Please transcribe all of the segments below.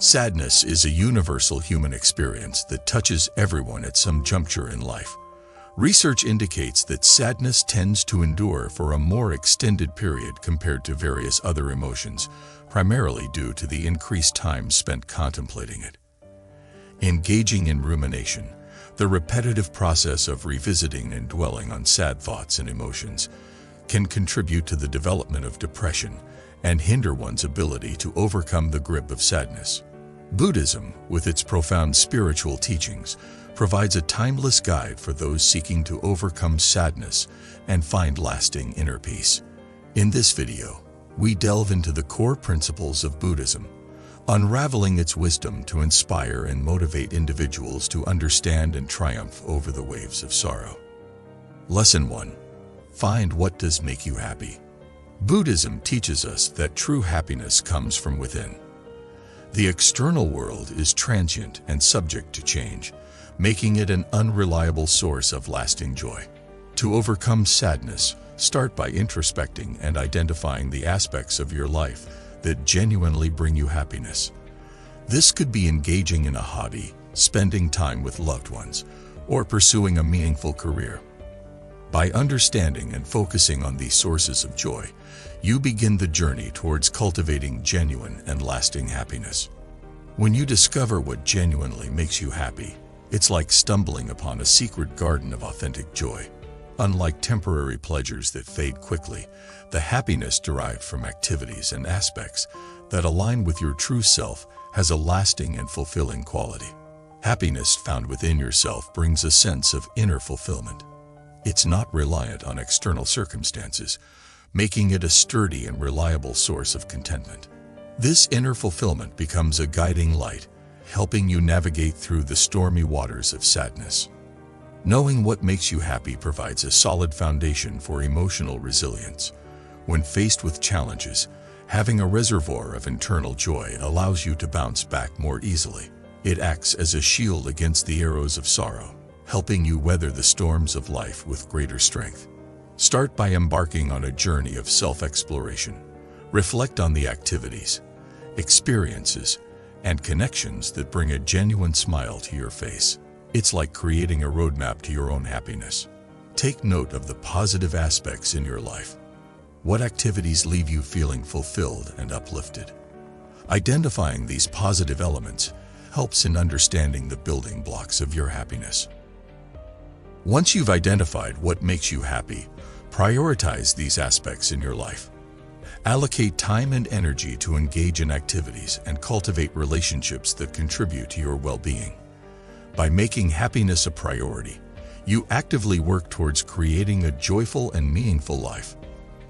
Sadness is a universal human experience that touches everyone at some juncture in life. Research indicates that sadness tends to endure for a more extended period compared to various other emotions, primarily due to the increased time spent contemplating it. Engaging in rumination, the repetitive process of revisiting and dwelling on sad thoughts and emotions, can contribute to the development of depression and hinder one's ability to overcome the grip of sadness. Buddhism, with its profound spiritual teachings, provides a timeless guide for those seeking to overcome sadness and find lasting inner peace. In this video, we delve into the core principles of Buddhism, unraveling its wisdom to inspire and motivate individuals to understand and triumph over the waves of sorrow. Lesson 1. Find what does make you happy. Buddhism teaches us that true happiness comes from within. The external world is transient and subject to change, making it an unreliable source of lasting joy. To overcome sadness, start by introspecting and identifying the aspects of your life that genuinely bring you happiness. This could be engaging in a hobby, spending time with loved ones, or pursuing a meaningful career. By understanding and focusing on these sources of joy, you begin the journey towards cultivating genuine and lasting happiness. When you discover what genuinely makes you happy, it's like stumbling upon a secret garden of authentic joy. Unlike temporary pleasures that fade quickly, the happiness derived from activities and aspects that align with your true self has a lasting and fulfilling quality. Happiness found within yourself brings a sense of inner fulfillment. It's not reliant on external circumstances, making it a sturdy and reliable source of contentment. This inner fulfillment becomes a guiding light, helping you navigate through the stormy waters of sadness. Knowing what makes you happy provides a solid foundation for emotional resilience. When faced with challenges, having a reservoir of internal joy allows you to bounce back more easily. It acts as a shield against the arrows of sorrow, helping you weather the storms of life with greater strength. Start by embarking on a journey of self-exploration. Reflect on the activities, experiences, and connections that bring a genuine smile to your face. It's like creating a roadmap to your own happiness. Take note of the positive aspects in your life. What activities leave you feeling fulfilled and uplifted? Identifying these positive elements helps in understanding the building blocks of your happiness. Once you've identified what makes you happy, prioritize these aspects in your life. Allocate time and energy to engage in activities and cultivate relationships that contribute to your well-being. By making happiness a priority, you actively work towards creating a joyful and meaningful life.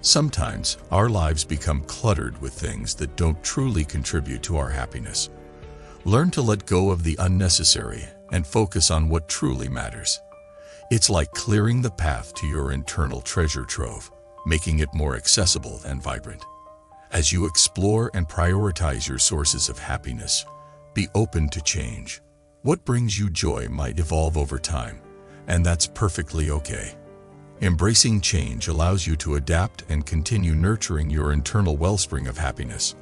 Sometimes, our lives become cluttered with things that don't truly contribute to our happiness. Learn to let go of the unnecessary and focus on what truly matters. It's like clearing the path to your internal treasure trove, making it more accessible and vibrant. As you explore and prioritize your sources of happiness, be open to change. What brings you joy might evolve over time, and that's perfectly okay. Embracing change allows you to adapt and continue nurturing your internal wellspring of happiness.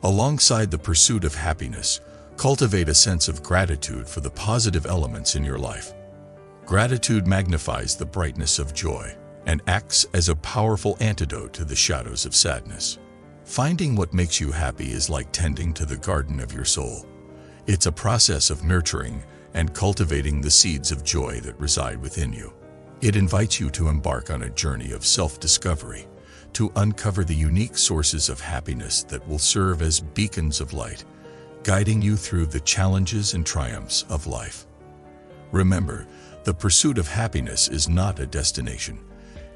Alongside the pursuit of happiness, cultivate a sense of gratitude for the positive elements in your life. Gratitude magnifies the brightness of joy and acts as a powerful antidote to the shadows of sadness. Finding what makes you happy is like tending to the garden of your soul. It's a process of nurturing and cultivating the seeds of joy that reside within you. It invites you to embark on a journey of self-discovery, to uncover the unique sources of happiness that will serve as beacons of light, guiding you through the challenges and triumphs of life. Remember, the pursuit of happiness is not a destination.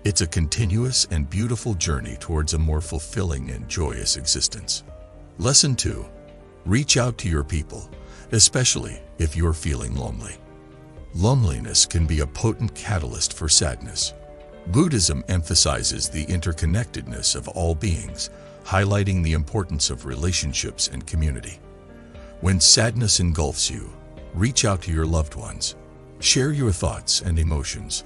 It's a continuous and beautiful journey towards a more fulfilling and joyous existence. Lesson 2. Reach out to your people, especially if you're feeling lonely. Loneliness can be a potent catalyst for sadness. Buddhism emphasizes the interconnectedness of all beings, highlighting the importance of relationships and community. When sadness engulfs you, reach out to your loved ones. Share your thoughts and emotions,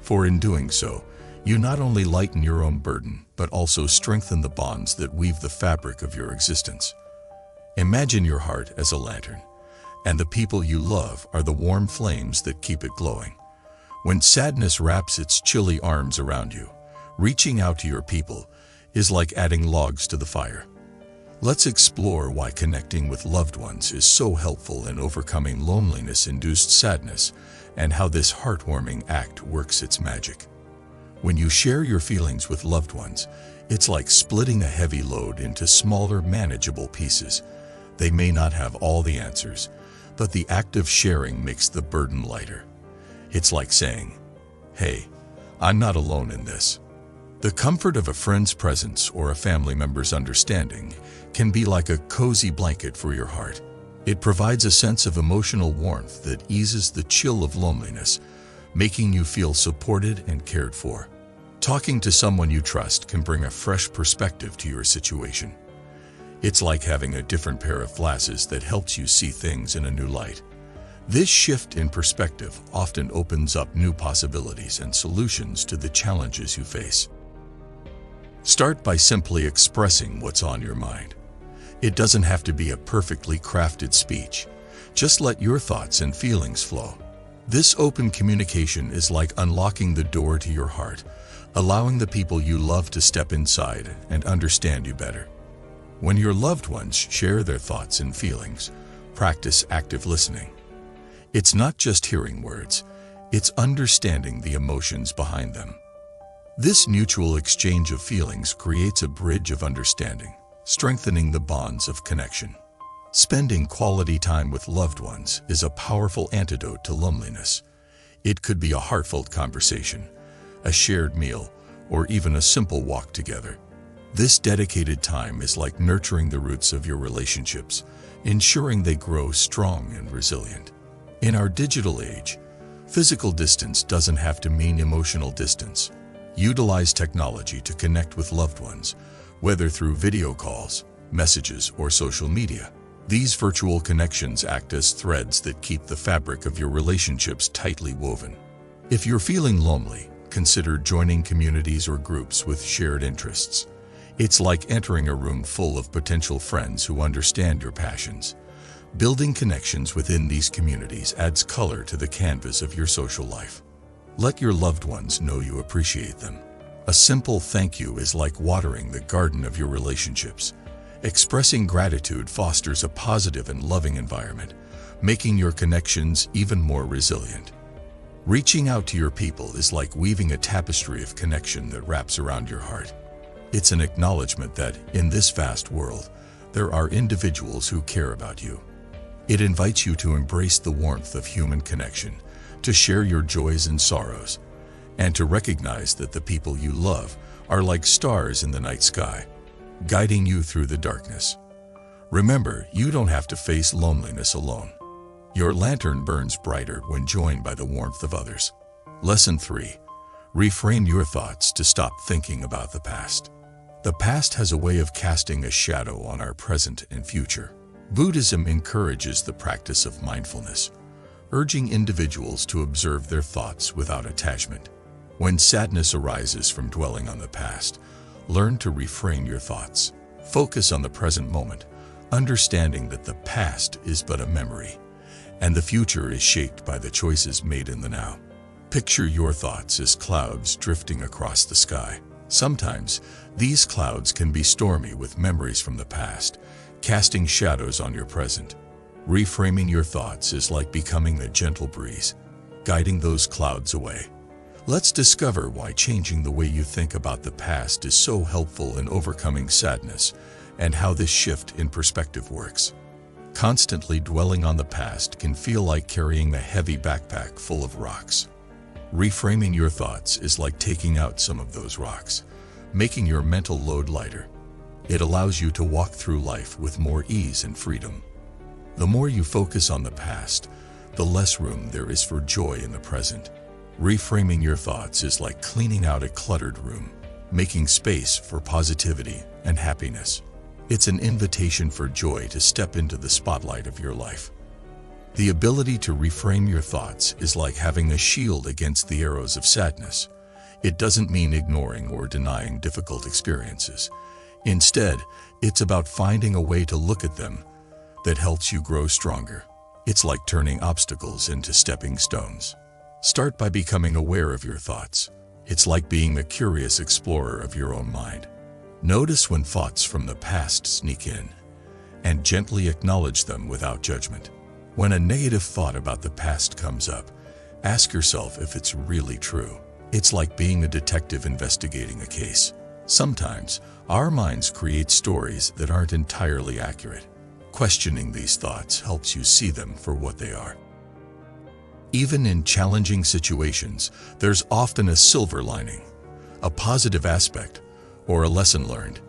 for in doing so, you not only lighten your own burden, but also strengthen the bonds that weave the fabric of your existence. Imagine your heart as a lantern, and the people you love are the warm flames that keep it glowing. When sadness wraps its chilly arms around you, reaching out to your people is like adding logs to the fire. Let's explore why connecting with loved ones is so helpful in overcoming loneliness-induced sadness and how this heartwarming act works its magic. When you share your feelings with loved ones, it's like splitting a heavy load into smaller, manageable pieces. They may not have all the answers, but the act of sharing makes the burden lighter. It's like saying, "Hey, I'm not alone in this." The comfort of a friend's presence or a family member's understanding can be like a cozy blanket for your heart. It provides a sense of emotional warmth that eases the chill of loneliness, making you feel supported and cared for. Talking to someone you trust can bring a fresh perspective to your situation. It's like having a different pair of glasses that helps you see things in a new light. This shift in perspective often opens up new possibilities and solutions to the challenges you face. Start by simply expressing what's on your mind. It doesn't have to be a perfectly crafted speech. Just let your thoughts and feelings flow. This open communication is like unlocking the door to your heart, allowing the people you love to step inside and understand you better. When your loved ones share their thoughts and feelings, practice active listening. It's not just hearing words, it's understanding the emotions behind them. This mutual exchange of feelings creates a bridge of understanding, strengthening the bonds of connection. Spending quality time with loved ones is a powerful antidote to loneliness. It could be a heartfelt conversation, a shared meal, or even a simple walk together. This dedicated time is like nurturing the roots of your relationships, ensuring they grow strong and resilient. In our digital age, physical distance doesn't have to mean emotional distance. Utilize technology to connect with loved ones, whether through video calls, messages, or social media. These virtual connections act as threads that keep the fabric of your relationships tightly woven. If you're feeling lonely, consider joining communities or groups with shared interests. It's like entering a room full of potential friends who understand your passions. Building connections within these communities adds color to the canvas of your social life. Let your loved ones know you appreciate them. A simple thank you is like watering the garden of your relationships. Expressing gratitude fosters a positive and loving environment, making your connections even more resilient. Reaching out to your people is like weaving a tapestry of connection that wraps around your heart. It's an acknowledgement that, in this vast world, there are individuals who care about you. It invites you to embrace the warmth of human connection, to share your joys and sorrows, and to recognize that the people you love are like stars in the night sky, guiding you through the darkness. Remember, you don't have to face loneliness alone. Your lantern burns brighter when joined by the warmth of others. Lesson 3. Reframe your thoughts to stop thinking about the past. The past has a way of casting a shadow on our present and future. Buddhism encourages the practice of mindfulness, urging individuals to observe their thoughts without attachment. When sadness arises from dwelling on the past, learn to reframe your thoughts. Focus on the present moment, understanding that the past is but a memory, and the future is shaped by the choices made in the now. Picture your thoughts as clouds drifting across the sky. Sometimes, these clouds can be stormy with memories from the past, casting shadows on your present. Reframing your thoughts is like becoming a gentle breeze, guiding those clouds away. Let's discover why changing the way you think about the past is so helpful in overcoming sadness, and how this shift in perspective works. Constantly dwelling on the past can feel like carrying a heavy backpack full of rocks. Reframing your thoughts is like taking out some of those rocks, making your mental load lighter. It allows you to walk through life with more ease and freedom. The more you focus on the past, the less room there is for joy in the present. Reframing your thoughts is like cleaning out a cluttered room, making space for positivity and happiness. It's an invitation for joy to step into the spotlight of your life. The ability to reframe your thoughts is like having a shield against the arrows of sadness. It doesn't mean ignoring or denying difficult experiences. Instead, it's about finding a way to look at them, that helps you grow stronger. It's like turning obstacles into stepping stones. Start by becoming aware of your thoughts. It's like being a curious explorer of your own mind. Notice when thoughts from the past sneak in, and gently acknowledge them without judgment. When a negative thought about the past comes up, ask yourself if it's really true. It's like being a detective investigating a case. Sometimes, our minds create stories that aren't entirely accurate. Questioning these thoughts helps you see them for what they are. Even in challenging situations, there's often a silver lining, a positive aspect, or a lesson learned.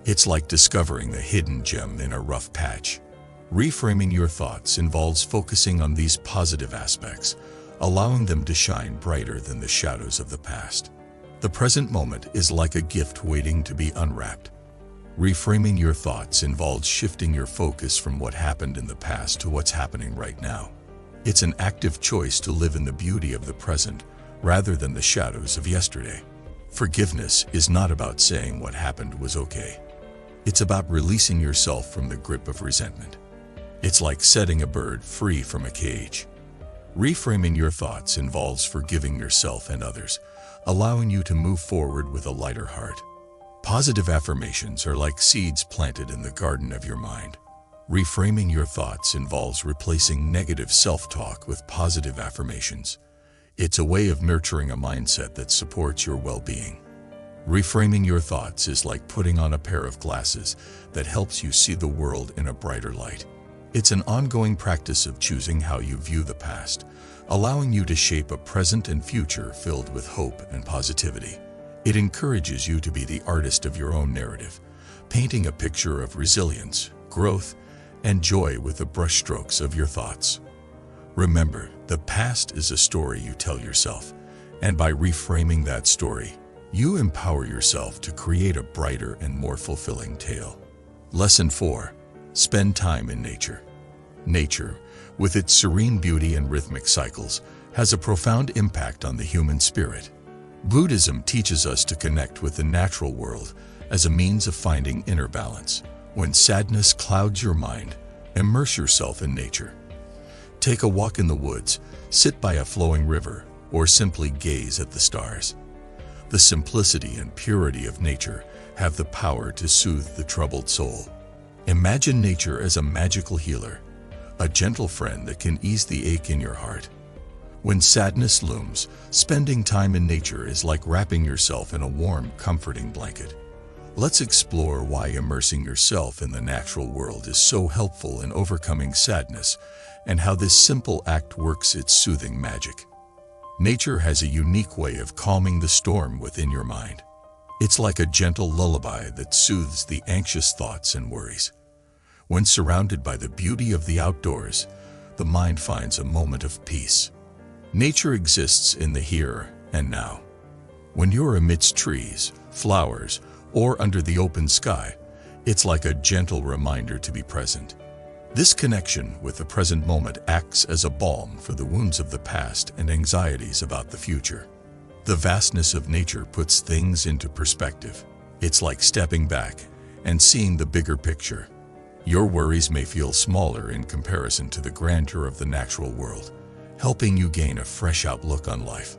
It's like discovering a hidden gem in a rough patch. Reframing your thoughts involves focusing on these positive aspects, allowing them to shine brighter than the shadows of the past. The present moment is like a gift waiting to be unwrapped. Reframing your thoughts involves shifting your focus from what happened in the past to what's happening right now. It's an active choice to live in the beauty of the present rather than the shadows of yesterday. Forgiveness is not about saying what happened was okay. It's about releasing yourself from the grip of resentment. It's like setting a bird free from a cage. Reframing your thoughts involves forgiving yourself and others, allowing you to move forward with a lighter heart. Positive affirmations are like seeds planted in the garden of your mind. Reframing your thoughts involves replacing negative self-talk with positive affirmations. It's a way of nurturing a mindset that supports your well-being. Reframing your thoughts is like putting on a pair of glasses that helps you see the world in a brighter light. It's an ongoing practice of choosing how you view the past, allowing you to shape a present and future filled with hope and positivity. It encourages you to be the artist of your own narrative, painting a picture of resilience, growth, and joy with the brushstrokes of your thoughts. Remember, the past is a story you tell yourself, and by reframing that story, you empower yourself to create a brighter and more fulfilling tale. Lesson 4. Spend time in nature. Nature, with its serene beauty and rhythmic cycles, has a profound impact on the human spirit. Buddhism teaches us to connect with the natural world as a means of finding inner balance. When sadness clouds your mind, immerse yourself in nature. Take a walk in the woods, sit by a flowing river, or simply gaze at the stars. The simplicity and purity of nature have the power to soothe the troubled soul. Imagine nature as a magical healer, a gentle friend that can ease the ache in your heart. When sadness looms, spending time in nature is like wrapping yourself in a warm, comforting blanket. Let's explore why immersing yourself in the natural world is so helpful in overcoming sadness and how this simple act works its soothing magic. Nature has a unique way of calming the storm within your mind. It's like a gentle lullaby that soothes the anxious thoughts and worries. When surrounded by the beauty of the outdoors, the mind finds a moment of peace. Nature exists in the here and now. When you're amidst trees, flowers, or under the open sky, it's like a gentle reminder to be present. This connection with the present moment acts as a balm for the wounds of the past and anxieties about the future. The vastness of nature puts things into perspective. It's like stepping back and seeing the bigger picture. Your worries may feel smaller in comparison to the grandeur of the natural world, helping you gain a fresh outlook on life.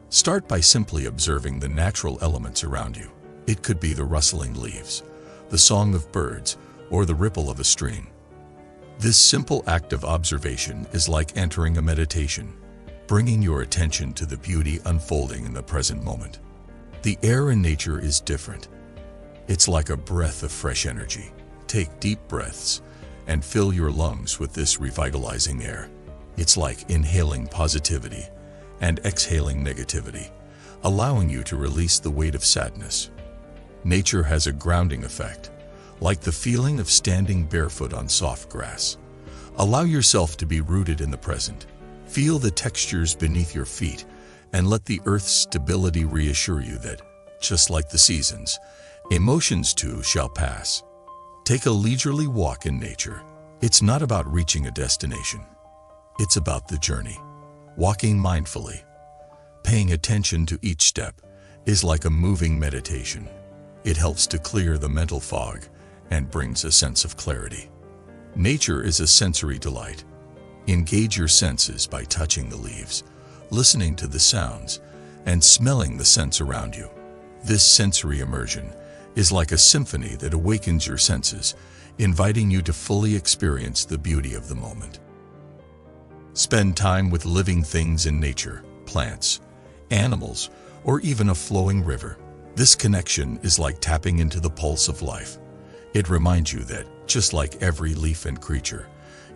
Start by simply observing the natural elements around you. It could be the rustling leaves, the song of birds, or the ripple of a stream. This simple act of observation is like entering a meditation, bringing your attention to the beauty unfolding in the present moment. The air in nature is different. It's like a breath of fresh energy. Take deep breaths and fill your lungs with this revitalizing air. It's like inhaling positivity and exhaling negativity, allowing you to release the weight of sadness. Nature has a grounding effect, like the feeling of standing barefoot on soft grass. Allow yourself to be rooted in the present. Feel the textures beneath your feet and let the earth's stability reassure you that, just like the seasons, emotions too shall pass. Take a leisurely walk in nature. It's not about reaching a destination. It's about the journey. Walking mindfully, paying attention to each step, is like a moving meditation. It helps to clear the mental fog and brings a sense of clarity. Nature is a sensory delight. Engage your senses by touching the leaves, listening to the sounds, and smelling the scents around you. This sensory immersion is like a symphony that awakens your senses, inviting you to fully experience the beauty of the moment. Spend time with living things in nature, plants, animals, or even a flowing river. This connection is like tapping into the pulse of life. It reminds you that, just like every leaf and creature,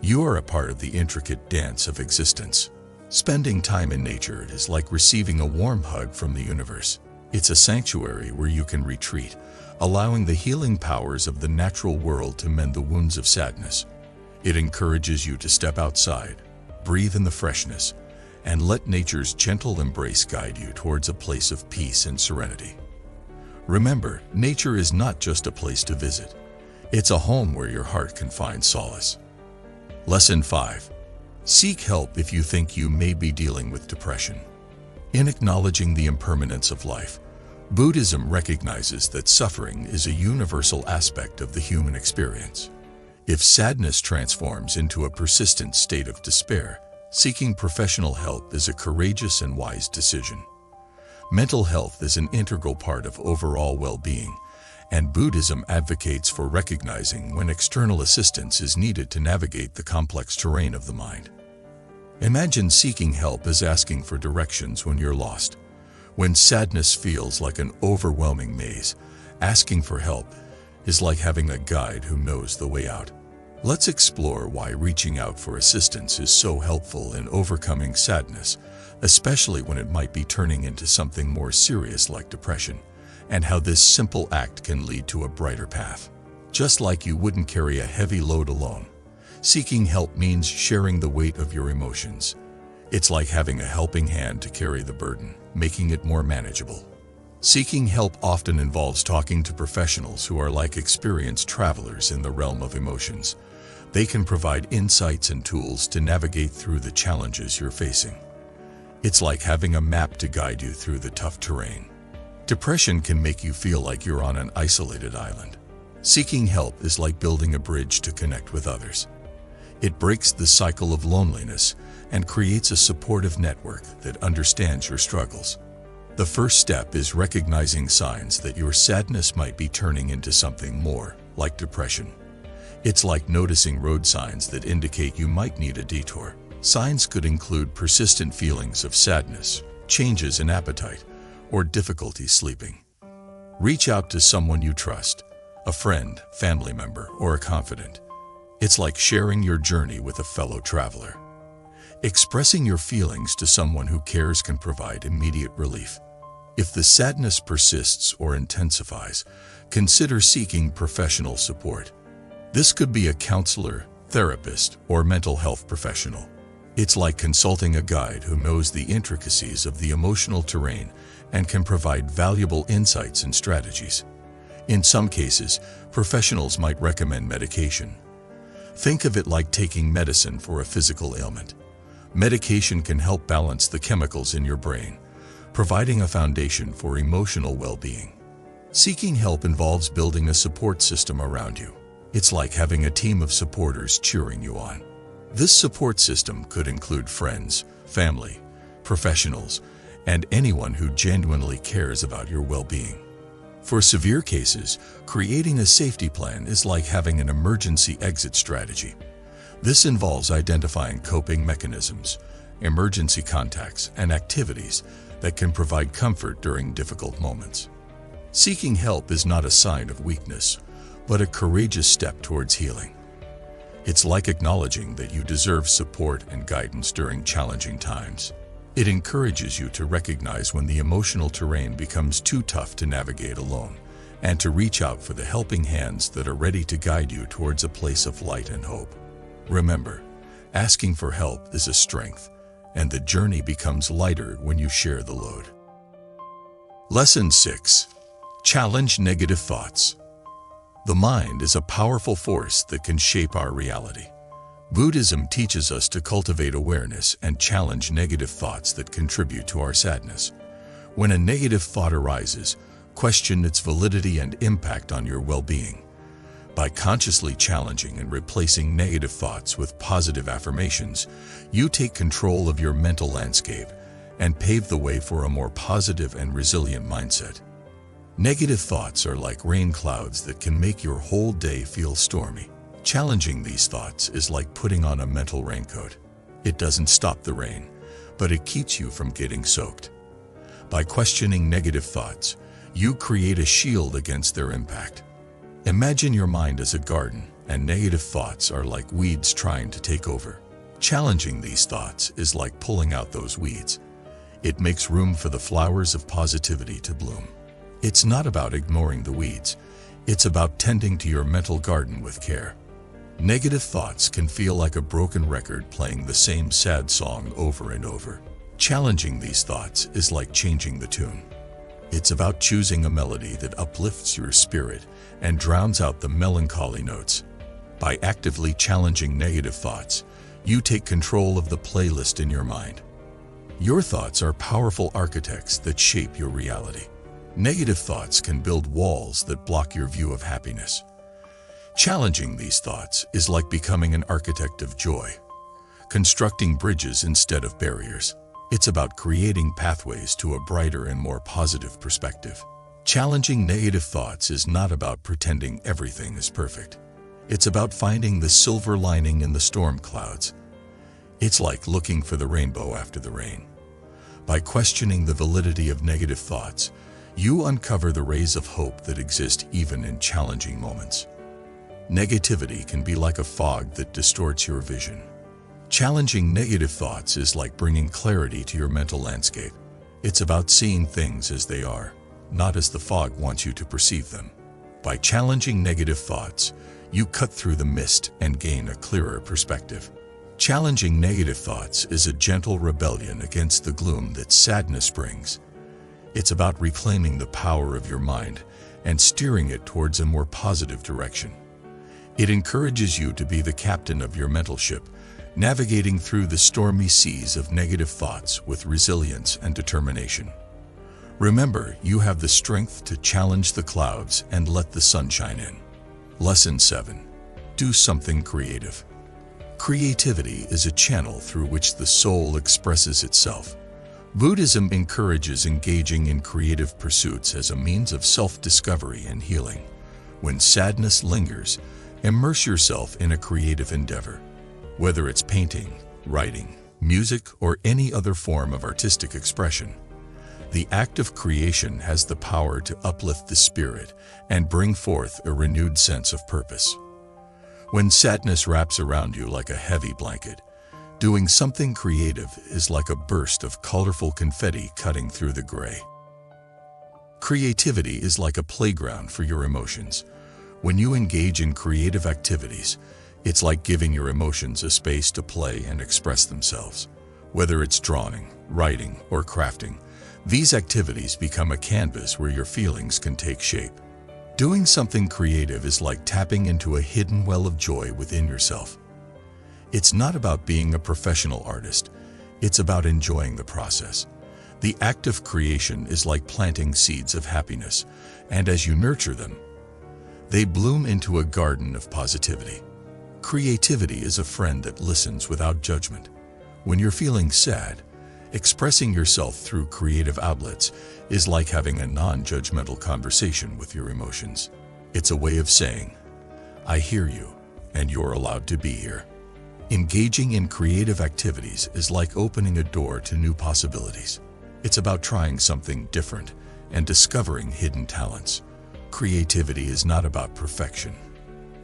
you are a part of the intricate dance of existence. Spending time in nature is like receiving a warm hug from the universe. It's a sanctuary where you can retreat, allowing the healing powers of the natural world to mend the wounds of sadness. It encourages you to step outside, breathe in the freshness, and let nature's gentle embrace guide you towards a place of peace and serenity. Remember, nature is not just a place to visit. It's a home where your heart can find solace. Lesson 5. Seek help if you think you may be dealing with depression. In acknowledging the impermanence of life, Buddhism recognizes that suffering is a universal aspect of the human experience. If sadness transforms into a persistent state of despair, seeking professional help is a courageous and wise decision. Mental health is an integral part of overall well-being, and Buddhism advocates for recognizing when external assistance is needed to navigate the complex terrain of the mind. Imagine seeking help as asking for directions when you're lost. When sadness feels like an overwhelming maze, asking for help is like having a guide who knows the way out. Let's explore why reaching out for assistance is so helpful in overcoming sadness, especially when it might be turning into something more serious like depression, and how this simple act can lead to a brighter path. Just like you wouldn't carry a heavy load alone, seeking help means sharing the weight of your emotions. It's like having a helping hand to carry the burden, making it more manageable. Seeking help often involves talking to professionals who are like experienced travelers in the realm of emotions. They can provide insights and tools to navigate through the challenges you're facing. It's like having a map to guide you through the tough terrain. Depression can make you feel like you're on an isolated island. Seeking help is like building a bridge to connect with others. It breaks the cycle of loneliness and creates a supportive network that understands your struggles. The first step is recognizing signs that your sadness might be turning into something more, like depression. It's like noticing road signs that indicate you might need a detour. Signs could include persistent feelings of sadness, changes in appetite, or difficulty sleeping. Reach out to someone you trust, a friend, family member, or a confidant. It's like sharing your journey with a fellow traveler. Expressing your feelings to someone who cares can provide immediate relief. If the sadness persists or intensifies, consider seeking professional support. This could be a counselor, therapist, or mental health professional. It's like consulting a guide who knows the intricacies of the emotional terrain and can provide valuable insights and strategies. In some cases, professionals might recommend medication. Think of it like taking medicine for a physical ailment. Medication can help balance the chemicals in your brain, providing a foundation for emotional well-being. Seeking help involves building a support system around you. It's like having a team of supporters cheering you on. This support system could include friends, family, professionals, and anyone who genuinely cares about your well-being. For severe cases, creating a safety plan is like having an emergency exit strategy. This involves identifying coping mechanisms, emergency contacts, and activities that can provide comfort during difficult moments. Seeking help is not a sign of weakness, but a courageous step towards healing. It's like acknowledging that you deserve support and guidance during challenging times. It encourages you to recognize when the emotional terrain becomes too tough to navigate alone, and to reach out for the helping hands that are ready to guide you towards a place of light and hope. Remember, asking for help is a strength, and the journey becomes lighter when you share the load. Lesson 6. Challenge negative thoughts. The mind is a powerful force that can shape our reality. Buddhism teaches us to cultivate awareness and challenge negative thoughts that contribute to our sadness. When a negative thought arises, question its validity and impact on your well-being. By consciously challenging and replacing negative thoughts with positive affirmations, you take control of your mental landscape and pave the way for a more positive and resilient mindset. Negative thoughts are like rain clouds that can make your whole day feel stormy. Challenging these thoughts is like putting on a mental raincoat. It doesn't stop the rain, but it keeps you from getting soaked. By questioning negative thoughts, you create a shield against their impact. Imagine your mind as a garden, and negative thoughts are like weeds trying to take over. Challenging these thoughts is like pulling out those weeds. It makes room for the flowers of positivity to bloom. It's not about ignoring the weeds. It's about tending to your mental garden with care. Negative thoughts can feel like a broken record playing the same sad song over and over. Challenging these thoughts is like changing the tune. It's about choosing a melody that uplifts your spirit and drowns out the melancholy notes. By actively challenging negative thoughts, you take control of the playlist in your mind. Your thoughts are powerful architects that shape your reality. Negative thoughts can build walls that block your view of happiness. Challenging these thoughts is like becoming an architect of joy, constructing bridges instead of barriers. It's about creating pathways to a brighter and more positive perspective. Challenging negative thoughts is not about pretending everything is perfect. It's about finding the silver lining in the storm clouds. It's like looking for the rainbow after the rain. By questioning the validity of negative thoughts, you uncover the rays of hope that exist even in challenging moments. Negativity can be like a fog that distorts your vision. Challenging negative thoughts is like bringing clarity to your mental landscape. It's about seeing things as they are, not as the fog wants you to perceive them. By challenging negative thoughts, you cut through the mist and gain a clearer perspective. Challenging negative thoughts is a gentle rebellion against the gloom that sadness brings. It's about reclaiming the power of your mind and steering it towards a more positive direction. It encourages you to be the captain of your mental ship, navigating through the stormy seas of negative thoughts with resilience and determination. Remember, you have the strength to challenge the clouds and let the sun shine in. Lesson 7. Do something creative. Creativity is a channel through which the soul expresses itself. Buddhism encourages engaging in creative pursuits as a means of self-discovery and healing. When sadness lingers, immerse yourself in a creative endeavor. Whether it's painting, writing, music, or any other form of artistic expression, the act of creation has the power to uplift the spirit and bring forth a renewed sense of purpose. When sadness wraps around you like a heavy blanket, doing something creative is like a burst of colorful confetti cutting through the gray. Creativity is like a playground for your emotions. When you engage in creative activities, it's like giving your emotions a space to play and express themselves. Whether it's drawing, writing, or crafting, these activities become a canvas where your feelings can take shape. Doing something creative is like tapping into a hidden well of joy within yourself. It's not about being a professional artist. It's about enjoying the process. The act of creation is like planting seeds of happiness, and as you nurture them, they bloom into a garden of positivity. Creativity is a friend that listens without judgment. When you're feeling sad, expressing yourself through creative outlets is like having a non-judgmental conversation with your emotions. It's a way of saying, "I hear you, and you're allowed to be here." Engaging in creative activities is like opening a door to new possibilities. It's about trying something different and discovering hidden talents. Creativity is not about perfection.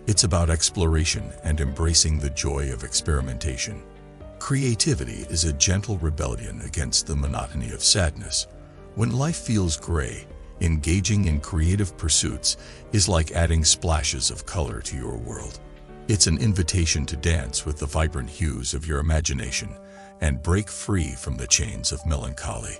It's about exploration and embracing the joy of experimentation. Creativity is a gentle rebellion against the monotony of sadness. When life feels gray, engaging in creative pursuits is like adding splashes of color to your world. It's an invitation to dance with the vibrant hues of your imagination and break free from the chains of melancholy.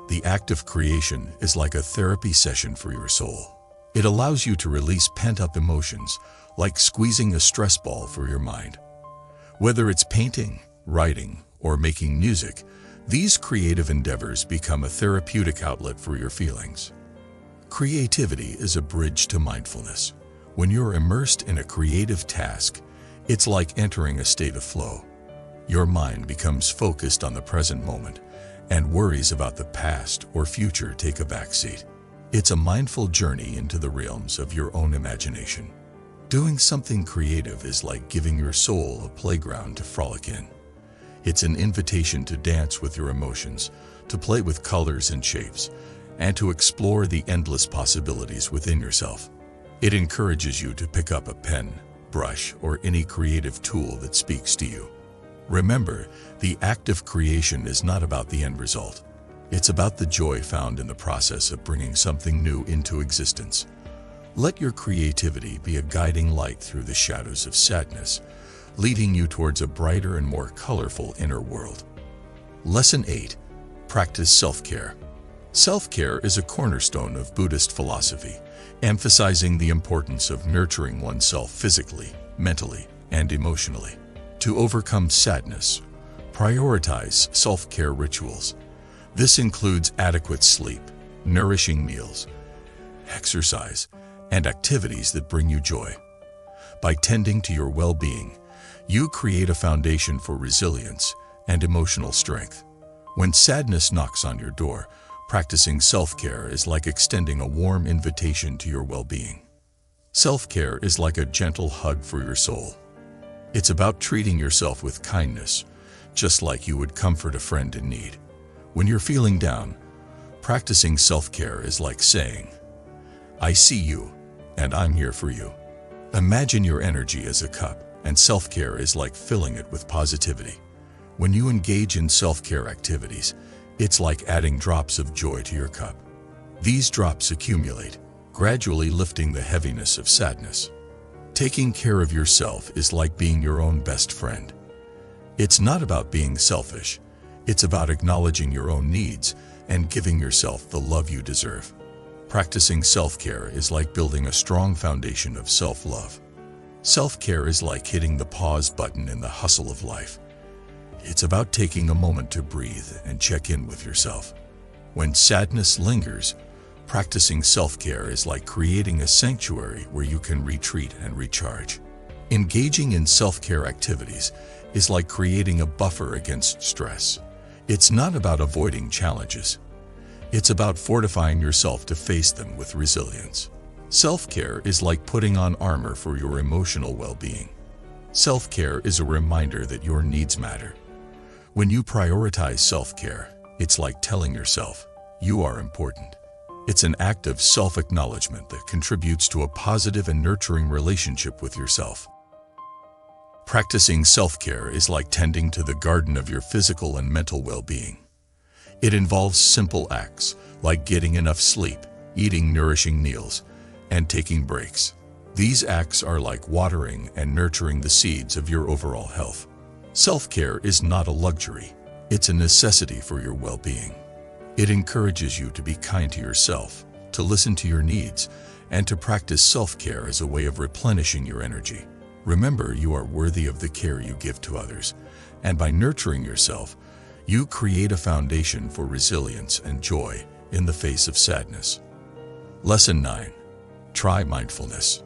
The act of creation is like a therapy session for your soul. It allows you to release pent-up emotions, like squeezing a stress ball for your mind. Whether it's painting, writing, or making music, these creative endeavors become a therapeutic outlet for your feelings. Creativity is a bridge to mindfulness. When you're immersed in a creative task, it's like entering a state of flow. Your mind becomes focused on the present moment, and worries about the past or future take a backseat. It's a mindful journey into the realms of your own imagination. Doing something creative is like giving your soul a playground to frolic in. It's an invitation to dance with your emotions, to play with colors and shapes, and to explore the endless possibilities within yourself. It encourages you to pick up a pen, brush, or any creative tool that speaks to you. Remember, the act of creation is not about the end result. It's about the joy found in the process of bringing something new into existence. Let your creativity be a guiding light through the shadows of sadness, leading you towards a brighter and more colorful inner world. Lesson 8. Practice self-care. Self-care is a cornerstone of Buddhist philosophy, emphasizing the importance of nurturing oneself physically, mentally, and emotionally. To overcome sadness, prioritize self-care rituals. This includes adequate sleep, nourishing meals, exercise, and activities that bring you joy. By tending to your well-being, you create a foundation for resilience and emotional strength. When sadness knocks on your door, practicing self-care is like extending a warm invitation to your well-being. Self-care is like a gentle hug for your soul. It's about treating yourself with kindness, just like you would comfort a friend in need. When you're feeling down, practicing self-care is like saying, "I see you, and I'm here for you." Imagine your energy as a cup, and self-care is like filling it with positivity. When you engage in self-care activities, it's like adding drops of joy to your cup. These drops accumulate, gradually lifting the heaviness of sadness. Taking care of yourself is like being your own best friend. It's not about being selfish. It's about acknowledging your own needs and giving yourself the love you deserve. Practicing self-care is like building a strong foundation of self-love. Self-care is like hitting the pause button in the hustle of life. It's about taking a moment to breathe and check in with yourself. When sadness lingers, practicing self-care is like creating a sanctuary where you can retreat and recharge. Engaging in self-care activities is like creating a buffer against stress. It's not about avoiding challenges. It's about fortifying yourself to face them with resilience. Self-care is like putting on armor for your emotional well-being. Self-care is a reminder that your needs matter. When you prioritize self-care, it's like telling yourself, "You are important." It's an act of self-acknowledgement that contributes to a positive and nurturing relationship with yourself. Practicing self-care is like tending to the garden of your physical and mental well-being. It involves simple acts like getting enough sleep, eating nourishing meals, and taking breaks. These acts are like watering and nurturing the seeds of your overall health. Self-care is not a luxury. It's a necessity for your well-being. It encourages you to be kind to yourself, to listen to your needs, and to practice self-care as a way of replenishing your energy. Remember, you are worthy of the care you give to others, and by nurturing yourself, you create a foundation for resilience and joy in the face of sadness. Lesson 9. Try mindfulness.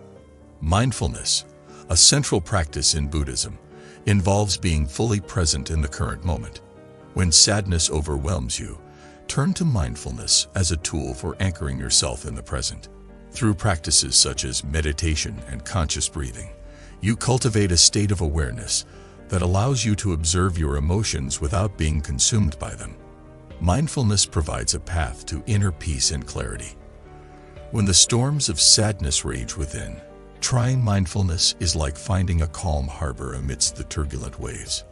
Mindfulness, a central practice in Buddhism, involves being fully present in the current moment. When sadness overwhelms you, turn to mindfulness as a tool for anchoring yourself in the present. Through practices such as meditation and conscious breathing, you cultivate a state of awareness that allows you to observe your emotions without being consumed by them. Mindfulness provides a path to inner peace and clarity. When the storms of sadness rage within, trying mindfulness is like finding a calm harbor amidst the turbulent waves.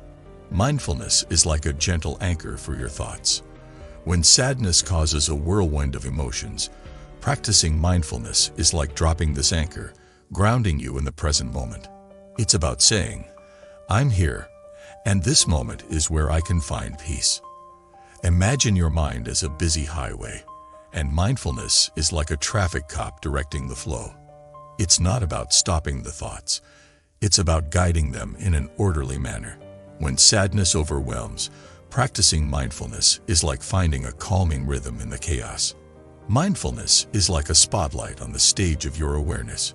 Mindfulness is like a gentle anchor for your thoughts. When sadness causes a whirlwind of emotions, practicing mindfulness is like dropping this anchor, grounding you in the present moment. It's about saying, "I'm here, and this moment is where I can find peace." Imagine your mind as a busy highway, and mindfulness is like a traffic cop directing the flow. It's not about stopping the thoughts. It's about guiding them in an orderly manner. When sadness overwhelms, practicing mindfulness is like finding a calming rhythm in the chaos. Mindfulness is like a spotlight on the stage of your awareness.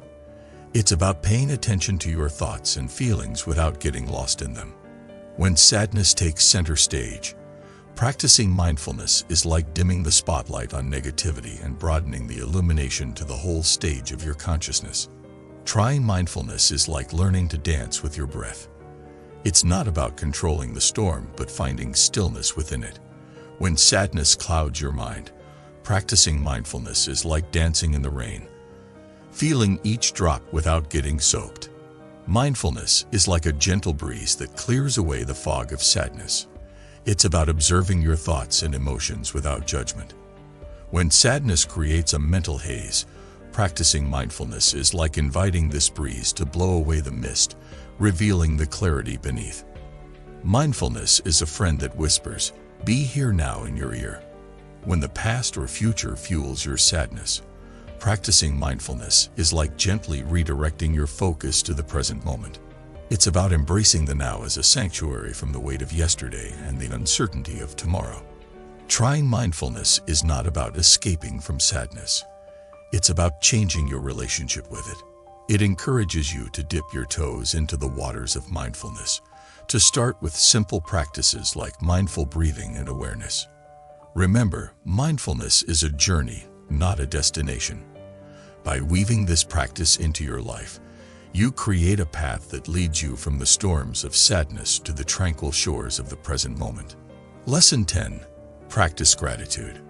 It's about paying attention to your thoughts and feelings without getting lost in them. When sadness takes center stage, practicing mindfulness is like dimming the spotlight on negativity and broadening the illumination to the whole stage of your consciousness. Trying mindfulness is like learning to dance with your breath. It's not about controlling the storm, but finding stillness within it. When sadness clouds your mind, practicing mindfulness is like dancing in the rain, feeling each drop without getting soaked. Mindfulness is like a gentle breeze that clears away the fog of sadness. It's about observing your thoughts and emotions without judgment. When sadness creates a mental haze, practicing mindfulness is like inviting this breeze to blow away the mist, revealing the clarity beneath. Mindfulness is a friend that whispers, "Be here now," in your ear. When the past or future fuels your sadness, practicing mindfulness is like gently redirecting your focus to the present moment. It's about embracing the now as a sanctuary from the weight of yesterday and the uncertainty of tomorrow. Trying mindfulness is not about escaping from sadness. It's about changing your relationship with it. It encourages you to dip your toes into the waters of mindfulness, to start with simple practices like mindful breathing and awareness. Remember, mindfulness is a journey, not a destination. By weaving this practice into your life, you create a path that leads you from the storms of sadness to the tranquil shores of the present moment. Lesson 10. Practice gratitude.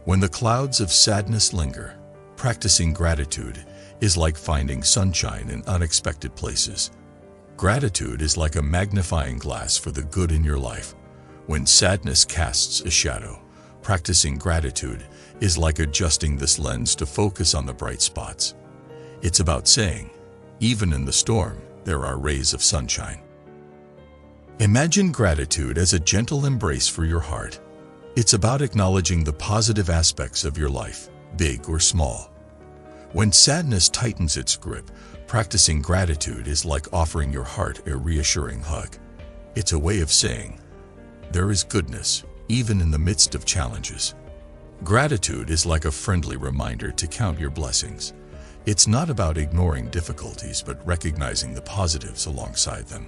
When the clouds of sadness linger, practicing gratitude is like finding sunshine in unexpected places. Gratitude is like a magnifying glass for the good in your life. When sadness casts a shadow, practicing gratitude is like adjusting this lens to focus on the bright spots. It's about saying, even in the storm, there are rays of sunshine. Imagine gratitude as a gentle embrace for your heart. It's about acknowledging the positive aspects of your life, big or small. When sadness tightens its grip, practicing gratitude is like offering your heart a reassuring hug. It's a way of saying, there is goodness, even in the midst of challenges. Gratitude is like a friendly reminder to count your blessings. It's not about ignoring difficulties, but recognizing the positives alongside them.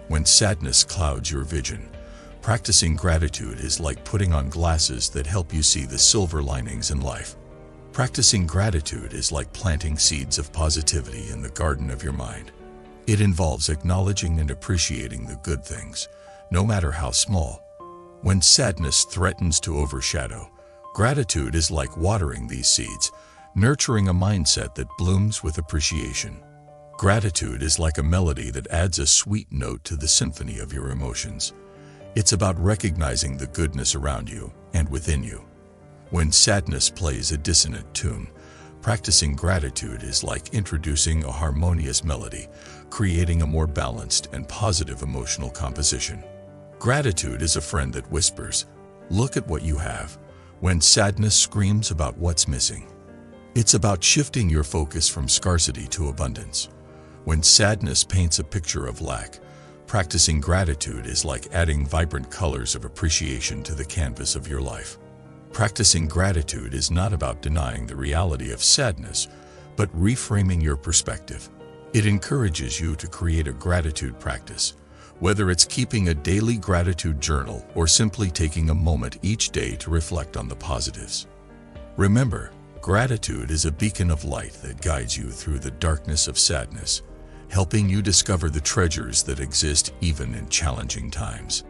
When sadness clouds your vision, practicing gratitude is like putting on glasses that help you see the silver linings in life. Practicing gratitude is like planting seeds of positivity in the garden of your mind. It involves acknowledging and appreciating the good things, no matter how small. When sadness threatens to overshadow, gratitude is like watering these seeds, nurturing a mindset that blooms with appreciation. Gratitude is like a melody that adds a sweet note to the symphony of your emotions. It's about recognizing the goodness around you and within you. When sadness plays a dissonant tune, practicing gratitude is like introducing a harmonious melody, creating a more balanced and positive emotional composition. Gratitude is a friend that whispers, "Look at what you have," when sadness screams about what's missing. It's about shifting your focus from scarcity to abundance. When sadness paints a picture of lack, practicing gratitude is like adding vibrant colors of appreciation to the canvas of your life. Practicing gratitude is not about denying the reality of sadness, but reframing your perspective. It encourages you to create a gratitude practice, whether it's keeping a daily gratitude journal or simply taking a moment each day to reflect on the positives. Remember, gratitude is a beacon of light that guides you through the darkness of sadness, helping you discover the treasures that exist even in challenging times.